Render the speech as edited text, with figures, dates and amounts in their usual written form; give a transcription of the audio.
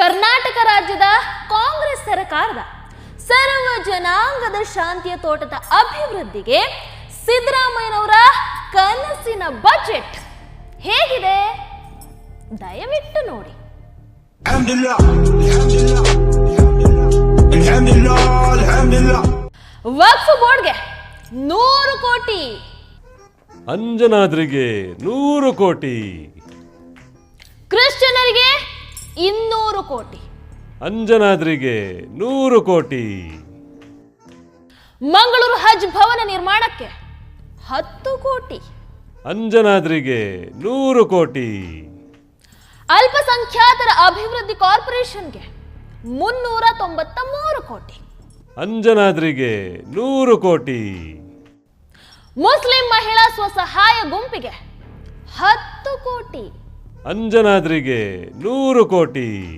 ಕರ್ನಾಟಕ ರಾಜ್ಯದ ಕಾಂಗ್ರೆಸ್ ಸರ್ಕಾರದ ಸರ್ವ ಜನಾಂಗದ ಶಾಂತಿಯ ತೋಟದ ಅಭಿವೃದ್ಧಿಗೆ ಸಿದ್ದರಾಮಯ್ಯನವರ ಕನಸಿನ ಬಜೆಟ್ ಹೇಗಿದೆ ದಯವಿಟ್ಟು ನೋಡಿ. ವಕ್ಫ್ ಬೋರ್ಡ್ಗೆ 100 ಕೋಟಿ, ಅಂಜನಾದ್ರಿಗೆ 100 ಕೋಟಿ, ಕ್ರಿಶ್ಚಿಯನರಿಗೆ 200 ಕೋಟಿ, ಅಂಜನಾದ್ರಿಗೆ 100 ಕೋಟಿ, ಮಂಗಳೂರು ಹಜ್ ಭವನ ನಿರ್ಮಾಣಕ್ಕೆ 10 ಕೋಟಿ, ಅಂಜನಾದ್ರಿಗೆ 100 ಕೋಟಿ, ಅಲ್ಪಸಂಖ್ಯಾತರ ಅಭಿವೃದ್ಧಿ ಕಾರ್ಪೊರೇಷನ್ಗೆ 393 ಕೋಟಿ, ಅಂಜನಾದ್ರಿಗೆ 100 ಕೋಟಿ, ಮುಸ್ಲಿಂ ಮಹಿಳಾ ಸ್ವಸಹಾಯ ಗುಂಪಿಗೆ 10 ಕೋಟಿ, ಅಂಜನಾದ್ರಿಗೆ 100 ಕೋಟಿ.